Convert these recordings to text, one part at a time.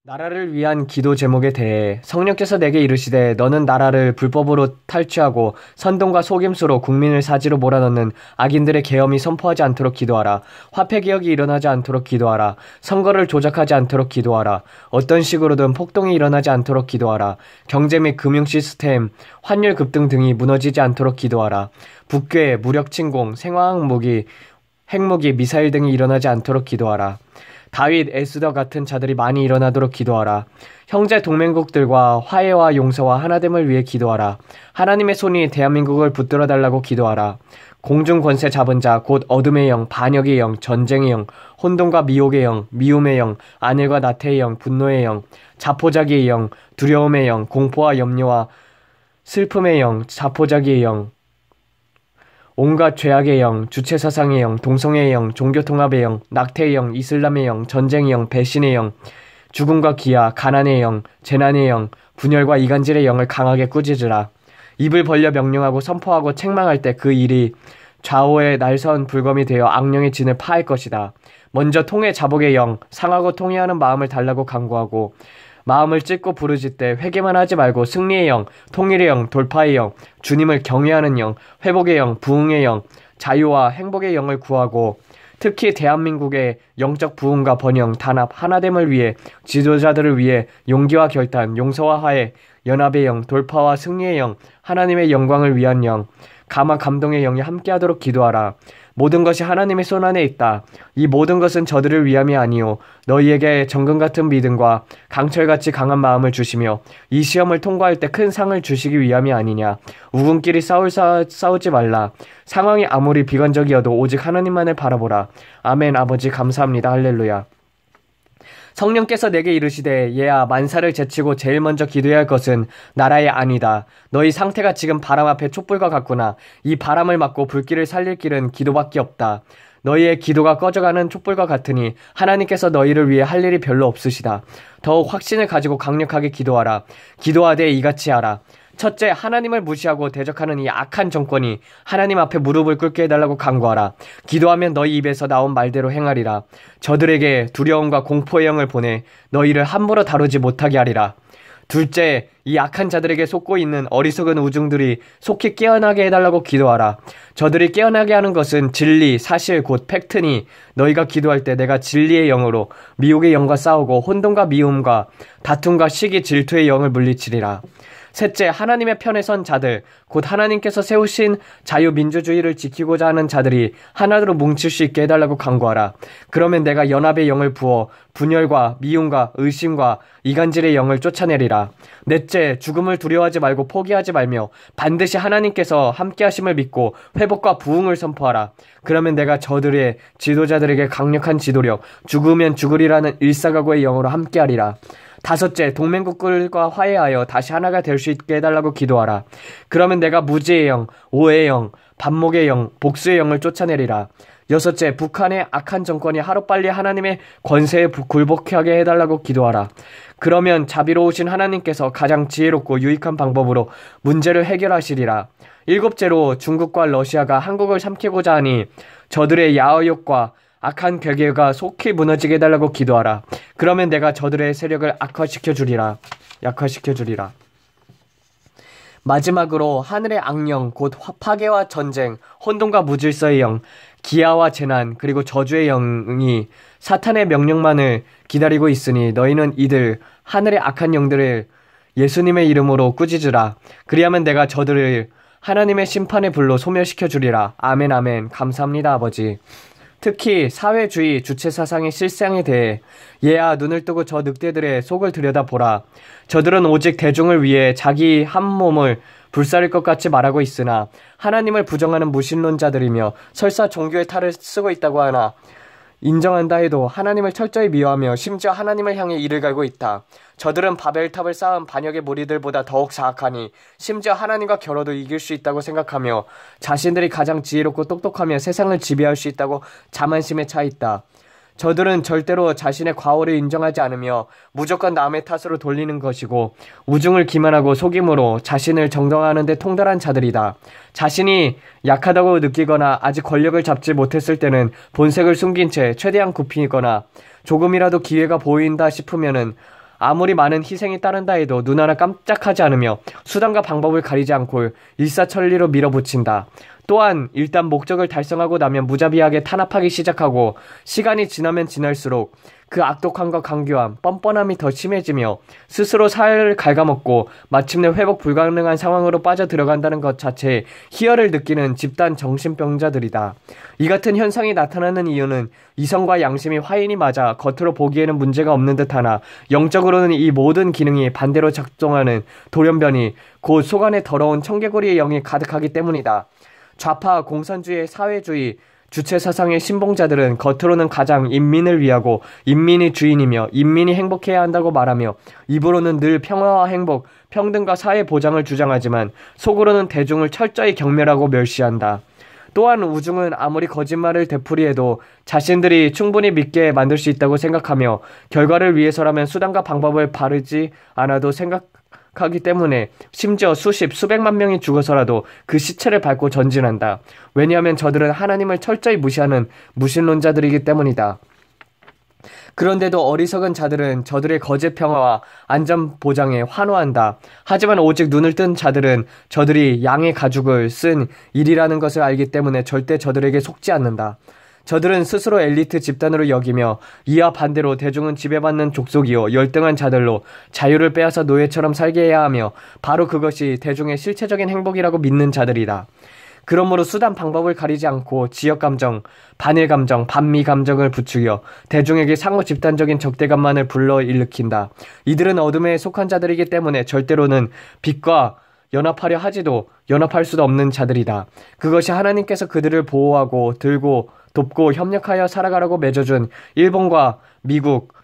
나라를 위한 기도 제목에 대해 성령께서 내게 이르시되 너는 나라를 불법으로 탈취하고 선동과 속임수로 국민을 사지로 몰아넣는 악인들의 계엄이 선포하지 않도록 기도하라. 화폐개혁이 일어나지 않도록 기도하라. 선거를 조작하지 않도록 기도하라. 어떤 식으로든 폭동이 일어나지 않도록 기도하라. 경제 및 금융 시스템, 환율 급등 등이 무너지지 않도록 기도하라. 북괴, 무력 침공, 생화학 무기, 핵무기, 미사일 등이 일어나지 않도록 기도하라. 다윗, 에스더 같은 자들이 많이 일어나도록 기도하라. 형제 동맹국들과 화해와 용서와 하나됨을 위해 기도하라. 하나님의 손이 대한민국을 붙들어 달라고 기도하라. 공중 권세 잡은 자, 곧 어둠의 영, 반역의 영, 전쟁의 영, 혼돈과 미혹의 영, 미움의 영, 안일과 나태의 영, 분노의 영, 자포자기의 영, 두려움의 영, 공포와 염려와 슬픔의 영, 자포자기의 영, 온갖 죄악의 영, 주체사상의 영, 동성애의 영, 종교통합의 영, 낙태의 영, 이슬람의 영, 전쟁의 영, 배신의 영, 죽음과 기아, 가난의 영, 재난의 영, 분열과 이간질의 영을 강하게 꾸짖으라. 입을 벌려 명령하고 선포하고 책망할 때 그 일이 좌우의 날선 불검이 되어 악령의 진을 파할 것이다. 먼저 통해 자복의 영, 상하고 통회하는 마음을 달라고 간구하고 마음을 찢고 부르짖되 회개만 하지 말고 승리의 영, 통일의 영, 돌파의 영, 주님을 경외하는 영, 회복의 영, 부흥의 영, 자유와 행복의 영을 구하고 특히 대한민국의 영적 부흥과 번영, 단합, 하나됨을 위해 지도자들을 위해 용기와 결단, 용서와 화해, 연합의 영, 돌파와 승리의 영, 하나님의 영광을 위한 영, 감화 감동의 영이 함께하도록 기도하라. 모든 것이 하나님의 손안에 있다. 이 모든 것은 저들을 위함이 아니요 너희에게 정금 같은 믿음과 강철같이 강한 마음을 주시며 이 시험을 통과할 때 큰 상을 주시기 위함이 아니냐. 우군끼리 싸우지 말라. 상황이 아무리 비관적이어도 오직 하나님만을 바라보라. 아멘. 아버지 감사합니다. 할렐루야. 성령께서 내게 이르시되 얘야 만사를 제치고 제일 먼저 기도해야 할 것은 나라의 안이다. 너희 상태가 지금 바람 앞에 촛불과 같구나. 이 바람을 막고 불길을 살릴 길은 기도밖에 없다. 너희의 기도가 꺼져가는 촛불과 같으니 하나님께서 너희를 위해 할 일이 별로 없으시다. 더욱 확신을 가지고 강력하게 기도하라. 기도하되 이같이 하라. 첫째, 하나님을 무시하고 대적하는 이 악한 정권이 하나님 앞에 무릎을 꿇게 해달라고 간구하라. 기도하면 너희 입에서 나온 말대로 행하리라. 저들에게 두려움과 공포의 영을 보내 너희를 함부로 다루지 못하게 하리라. 둘째, 이 악한 자들에게 속고 있는 어리석은 우중들이 속히 깨어나게 해달라고 기도하라. 저들이 깨어나게 하는 것은 진리, 사실, 곧 팩트니 너희가 기도할 때 내가 진리의 영으로 미혹의 영과 싸우고 혼돈과 미움과 다툼과 시기, 질투의 영을 물리치리라. 셋째, 하나님의 편에 선 자들, 곧 하나님께서 세우신 자유민주주의를 지키고자 하는 자들이 하나로 뭉칠 수 있게 해달라고 간구하라. 그러면 내가 연합의 영을 부어 분열과 미움과 의심과 이간질의 영을 쫓아내리라. 넷째, 죽음을 두려워하지 말고 포기하지 말며 반드시 하나님께서 함께하심을 믿고 회복과 부흥을 선포하라. 그러면 내가 저들의 지도자들에게 강력한 지도력, 죽으면 죽으리라는 일사각오의 영으로 함께하리라. 다섯째, 동맹국들과 화해하여 다시 하나가 될 수 있게 해달라고 기도하라. 그러면 내가 무지의 영, 오해의 영, 반목의 영, 복수의 영을 쫓아내리라. 여섯째, 북한의 악한 정권이 하루빨리 하나님의 권세에 굴복하게 해달라고 기도하라. 그러면 자비로우신 하나님께서 가장 지혜롭고 유익한 방법으로 문제를 해결하시리라. 일곱째로, 중국과 러시아가 한국을 삼키고자 하니 저들의 야어욕과 악한 괴계가 속히 무너지게 해달라고 기도하라. 그러면 내가 저들의 세력을 약화시켜주리라. 마지막으로 하늘의 악령, 곧 파괴와 전쟁, 혼돈과 무질서의 영, 기아와 재난, 그리고 저주의 영이 사탄의 명령만을 기다리고 있으니 너희는 이들 하늘의 악한 영들을 예수님의 이름으로 꾸짖으라. 그리하면 내가 저들을 하나님의 심판의 불로 소멸시켜주리라. 아멘. 아멘. 감사합니다 아버지. 특히 사회주의 주체사상의 실상에 대해 얘야 눈을 뜨고 저 늑대들의 속을 들여다보라. 저들은 오직 대중을 위해 자기 한 몸을 불사를 것 같이 말하고 있으나 하나님을 부정하는 무신론자들이며 설사 종교의 탈을 쓰고 있다고 하나 인정한다 해도 하나님을 철저히 미워하며 심지어 하나님을 향해 이를 갈고 있다. 저들은 바벨탑을 쌓은 반역의 무리들보다 더욱 사악하니 심지어 하나님과 겨뤄도 이길 수 있다고 생각하며 자신들이 가장 지혜롭고 똑똑하며 세상을 지배할 수 있다고 자만심에 차 있다. 저들은 절대로 자신의 과오를 인정하지 않으며 무조건 남의 탓으로 돌리는 것이고 우중을 기만하고 속임으로 자신을 정당화하는 데 통달한 자들이다. 자신이 약하다고 느끼거나 아직 권력을 잡지 못했을 때는 본색을 숨긴 채 최대한 굽히거나 조금이라도 기회가 보인다 싶으면은 아무리 많은 희생이 따른다 해도 눈 하나 깜짝하지 않으며 수단과 방법을 가리지 않고 일사천리로 밀어붙인다. 또한 일단 목적을 달성하고 나면 무자비하게 탄압하기 시작하고 시간이 지나면 지날수록 그 악독함과 강교함, 뻔뻔함이 더 심해지며 스스로 사회를 갉아먹고 마침내 회복 불가능한 상황으로 빠져들어간다는 것 자체에 희열을 느끼는 집단 정신병자들이다. 이 같은 현상이 나타나는 이유는 이성과 양심이 화인이 맞아 겉으로 보기에는 문제가 없는 듯하나 영적으로는 이 모든 기능이 반대로 작동하는 돌연변이 곧 속안에 더러운 청개구리의 영이 가득하기 때문이다. 좌파, 공산주의, 사회주의, 주체사상의 신봉자들은 겉으로는 가장 인민을 위하고 인민이 주인이며 인민이 행복해야 한다고 말하며 입으로는 늘 평화와 행복, 평등과 사회 보장을 주장하지만 속으로는 대중을 철저히 경멸하고 멸시한다. 또한 우중은 아무리 거짓말을 되풀이해도 자신들이 충분히 믿게 만들 수 있다고 생각하며 결과를 위해서라면 수단과 방법을 바르지 않아도 생각하기 때문에 심지어 수십, 수백만 명이 죽어서라도 그 시체를 밟고 전진한다. 왜냐하면 저들은 하나님을 철저히 무시하는 무신론자들이기 때문이다. 그런데도 어리석은 자들은 저들의 거짓 평화와 안전 보장에 환호한다. 하지만 오직 눈을 뜬 자들은 저들이 양의 가죽을 쓴 일이라는 것을 알기 때문에 절대 저들에게 속지 않는다. 저들은 스스로 엘리트 집단으로 여기며 이와 반대로 대중은 지배받는 족속이요 열등한 자들로 자유를 빼앗아 노예처럼 살게 해야 하며 바로 그것이 대중의 실체적인 행복이라고 믿는 자들이다. 그러므로 수단 방법을 가리지 않고 지역감정, 반일감정, 반미감정을 부추겨 대중에게 상호 집단적인 적대감만을 불러일으킨다. 이들은 어둠에 속한 자들이기 때문에 절대로는 빛과 연합하려 하지도 연합할 수도 없는 자들이다. 그것이 하나님께서 그들을 보호하고 들고 돕고 협력하여 살아가라고 맺어준 일본과 미국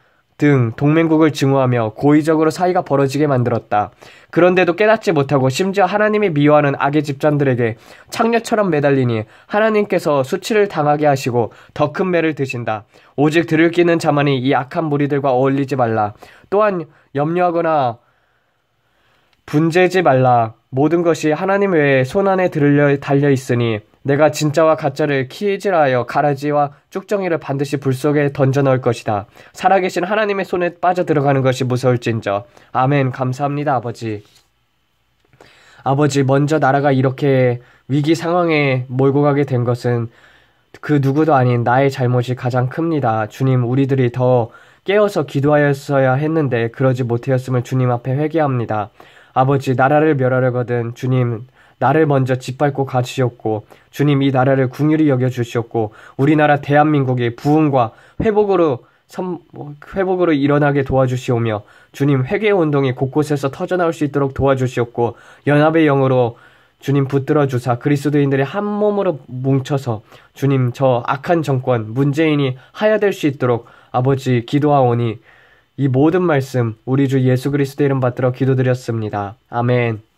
등 동맹국을 증오하며 고의적으로 사이가 벌어지게 만들었다. 그런데도 깨닫지 못하고 심지어 하나님이 미워하는 악의 집단들에게 창녀처럼 매달리니 하나님께서 수치를 당하게 하시고 더 큰 매를 드신다. 오직 들을 끼는 자만이 이 악한 무리들과 어울리지 말라. 또한 염려하거나 분재지 말라. 모든 것이 하나님 외에 손안에 달려있으니 내가 진짜와 가짜를 키질하여 가라지와 쭉정이를 반드시 불 속에 던져 넣을 것이다. 살아계신 하나님의 손에 빠져들어가는 것이 무서울진저. 아멘. 감사합니다, 아버지. 아버지, 먼저 나라가 이렇게 위기 상황에 몰고 가게 된 것은 그 누구도 아닌 나의 잘못이 가장 큽니다. 주님, 우리들이 더 깨어서 기도하였어야 했는데 그러지 못하였음을 주님 앞에 회개합니다. 아버지, 나라를 멸하려거든 주님 나를 먼저 짓밟고 가주셨고 주님 이 나라를 긍휼히 여겨주셨고 우리나라 대한민국의 부흥과 회복으로 일어나게 도와주시오며 주님 회개의 운동이 곳곳에서 터져나올 수 있도록 도와주시었고 연합의 영으로 주님 붙들어 주사 그리스도인들이 한 몸으로 뭉쳐서 주님 저 악한 정권 문재인이 하야될 수 있도록 아버지 기도하오니 이 모든 말씀 우리 주 예수 그리스도의 이름 받들어 기도드렸습니다. 아멘.